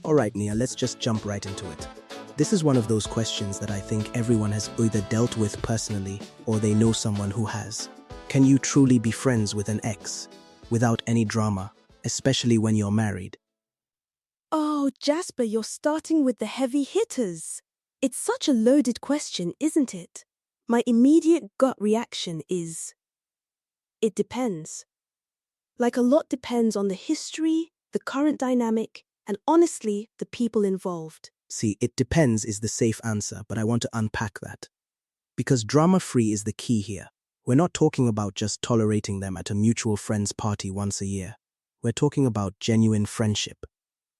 Alright, Nia, let's just jump right into it. This is one of those questions that I think everyone has either dealt with personally or they know someone who has. Can you truly be friends with an ex without any drama, especially when you're married? Oh, Jasper, you're starting with the heavy hitters. It's such a loaded question, isn't it? My immediate gut reaction is, it depends. Like a lot depends on the history, the current dynamic, and honestly, the people involved. See, it depends is the safe answer, but I want to unpack that. Because drama-free is the key here. We're not talking about just tolerating them at a mutual friends party once a year. We're talking about genuine friendship.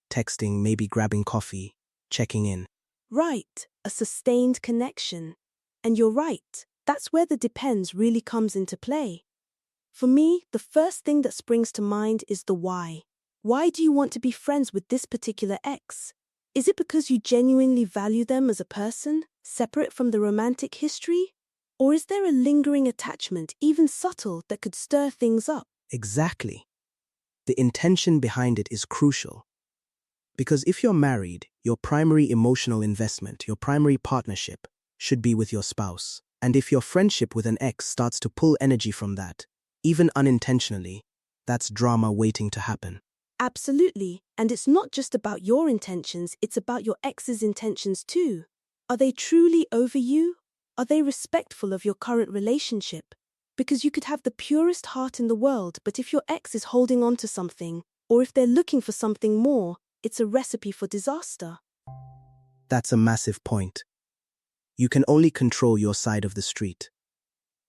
Texting, maybe grabbing coffee, checking in. Right, a sustained connection. And you're right, that's where the depends really comes into play. For me, the first thing that springs to mind is the why. Why do you want to be friends with this particular ex? Is it because you genuinely value them as a person, separate from the romantic history? Or is there a lingering attachment, even subtle, that could stir things up? Exactly. The intention behind it is crucial. Because if you're married, your primary emotional investment, your primary partnership, should be with your spouse. And if your friendship with an ex starts to pull energy from that, even unintentionally, that's drama waiting to happen. Absolutely, and it's not just about your intentions, it's about your ex's intentions too. Are they truly over you? Are they respectful of your current relationship? Because you could have the purest heart in the world, but if your ex is holding on to something, or if they're looking for something more, it's a recipe for disaster. That's a massive point. You can only control your side of the street.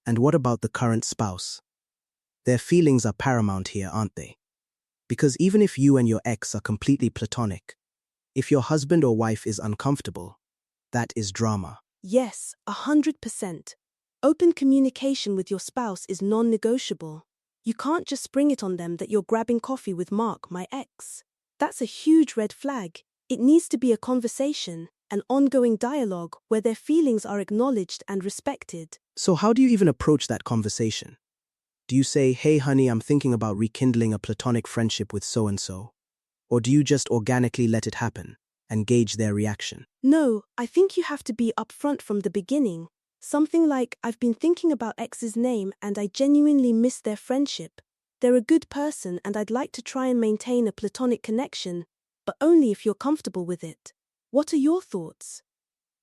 And what about the current spouse? Their feelings are paramount here, aren't they? Because even if you and your ex are completely platonic, if your husband or wife is uncomfortable, that is drama. Yes, 100%. Open communication with your spouse is non-negotiable. You can't just spring it on them that you're grabbing coffee with Mark, my ex. That's a huge red flag. It needs to be a conversation, an ongoing dialogue where their feelings are acknowledged and respected. So how do you even approach that conversation? Do you say, hey honey, I'm thinking about rekindling a platonic friendship with so-and-so? Or do you just organically let it happen and gauge their reaction? No, I think you have to be upfront from the beginning. Something like, I've been thinking about X's name and I genuinely miss their friendship. They're a good person and I'd like to try and maintain a platonic connection, but only if you're comfortable with it. What are your thoughts?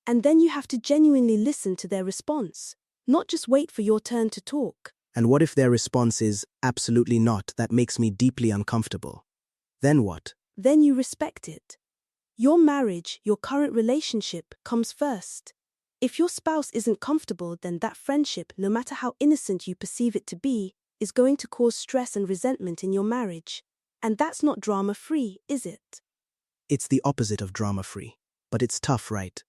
And then you have to genuinely listen to their response, not just wait for your turn to talk. And what if their response is, absolutely not, that makes me deeply uncomfortable? Then what? Then you respect it. Your marriage, your current relationship, comes first. If your spouse isn't comfortable, then that friendship, no matter how innocent you perceive it to be, is going to cause stress and resentment in your marriage. And that's not drama-free, is it? It's the opposite of drama-free. But it's tough, right?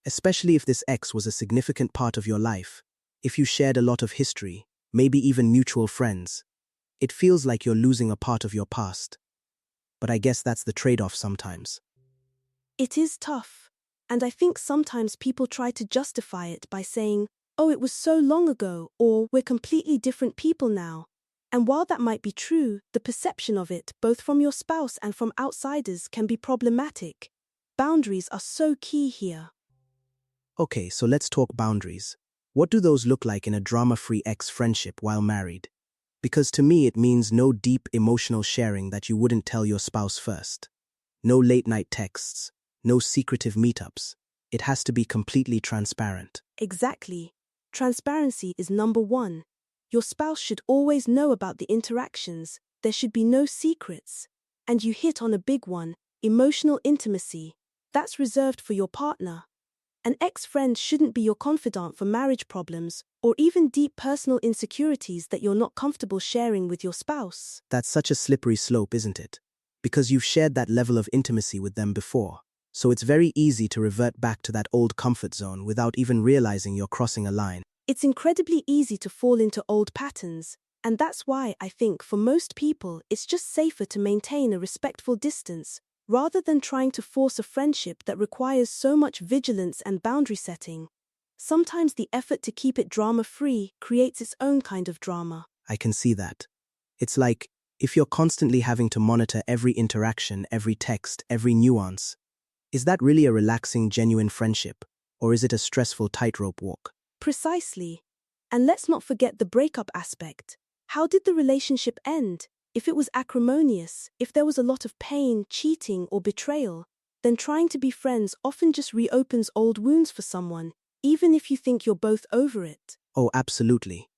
Especially if this ex was a significant part of your life, if you shared a lot of history, maybe even mutual friends. It feels like you're losing a part of your past. But I guess that's the trade-off sometimes. It is tough. And I think sometimes people try to justify it by saying, oh, it was so long ago, or we're completely different people now. And while that might be true, the perception of it, both from your spouse and from outsiders, can be problematic. Boundaries are so key here. Okay, so let's talk boundaries. What do those look like in a drama-free ex-friendship while married? Because to me it means no deep emotional sharing that you wouldn't tell your spouse first. No late-night texts. No secretive meetups. It has to be completely transparent. Exactly. Transparency is number one. Your spouse should always know about the interactions. There should be no secrets. And you hit on a big one, emotional intimacy. That's reserved for your partner. An ex-friend shouldn't be your confidant for marriage problems or even deep personal insecurities that you're not comfortable sharing with your spouse. That's such a slippery slope, isn't it? Because you've shared that level of intimacy with them before. So it's very easy to revert back to that old comfort zone without even realizing you're crossing a line. It's incredibly easy to fall into old patterns, and that's why I think for most people it's just safer to maintain a respectful distance rather than trying to force a friendship that requires so much vigilance and boundary setting. Sometimes the effort to keep it drama-free creates its own kind of drama. I can see that. It's like If you're constantly having to monitor every interaction, every text, every nuance, is that really a relaxing, genuine friendship? Or is it a stressful tightrope walk? Precisely. And let's not forget the breakup aspect. How did the relationship end? If it was acrimonious, if there was a lot of pain, cheating, or betrayal, then trying to be friends often just reopens old wounds for someone, even if you think you're both over it. Oh, absolutely.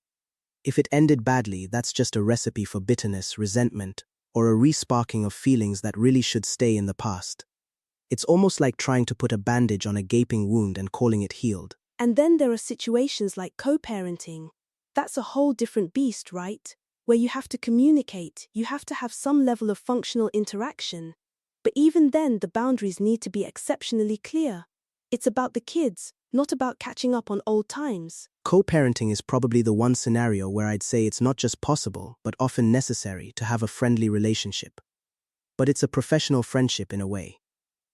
If it ended badly, that's just a recipe for bitterness, resentment, or a resparking of feelings that really should stay in the past. It's almost like trying to put a bandage on a gaping wound and calling it healed. And then there are situations like co-parenting. That's a whole different beast, right? Where you have to communicate, you have to have some level of functional interaction. But even then, the boundaries need to be exceptionally clear. It's about the kids, not about catching up on old times. Co-parenting is probably the one scenario where I'd say it's not just possible, but often necessary to have a friendly relationship. But it's a professional friendship in a way.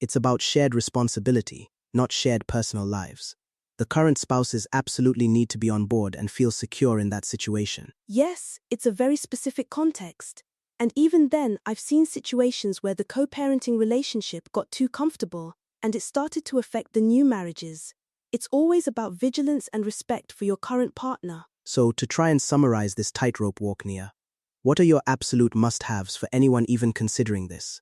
It's about shared responsibility, not shared personal lives. The current spouses absolutely need to be on board and feel secure in that situation. Yes, it's a very specific context. And even then, I've seen situations where the co-parenting relationship got too comfortable, and it started to affect the new marriages. It's always about vigilance and respect for your current partner. So, to try and summarize this tightrope walk, Nia, what are your absolute must-haves for anyone even considering this?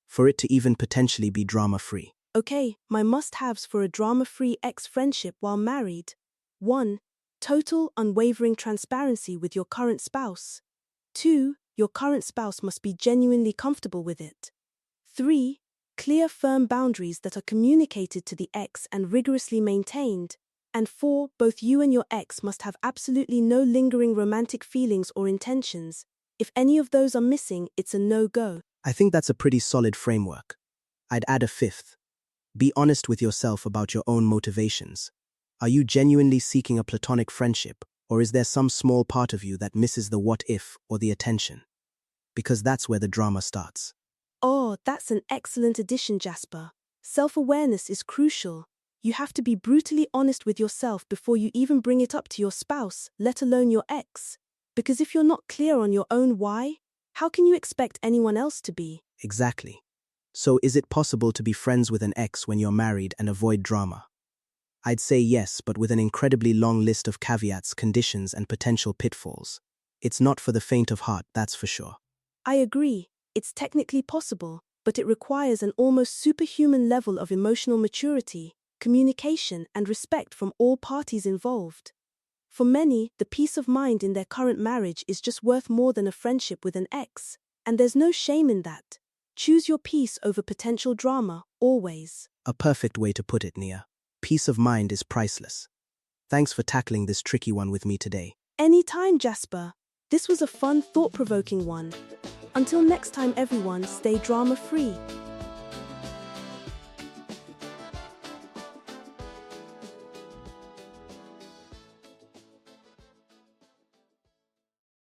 For it to even potentially be drama-free? Okay, my must-haves for a drama-free ex-friendship while married. 1. Total, unwavering transparency with your current spouse. 2. Your current spouse must be genuinely comfortable with it. 3. Clear, firm boundaries that are communicated to the ex and rigorously maintained. And 4. Both you and your ex must have absolutely no lingering romantic feelings or intentions. If any of those are missing, it's a no-go. I think that's a pretty solid framework. I'd add a fifth. Be honest with yourself about your own motivations. Are you genuinely seeking a platonic friendship, or is there some small part of you that misses the what if or the attention? Because that's where the drama starts. Oh, that's an excellent addition, Jasper. Self-awareness is crucial. You have to be brutally honest with yourself before you even bring it up to your spouse, let alone your ex. Because if you're not clear on your own why, how can you expect anyone else to be? Exactly. So is it possible to be friends with an ex when you're married and avoid drama? I'd say yes, but with an incredibly long list of caveats, conditions, and potential pitfalls. It's not for the faint of heart, that's for sure. I agree. It's technically possible, but it requires an almost superhuman level of emotional maturity, communication, and respect from all parties involved. For many, the peace of mind in their current marriage is just worth more than a friendship with an ex, and there's no shame in that. Choose your peace over potential drama, always. A perfect way to put it, Nia. Peace of mind is priceless. Thanks for tackling this tricky one with me today. Anytime, Jasper. This was a fun, thought-provoking one. Until next time, everyone, stay drama-free.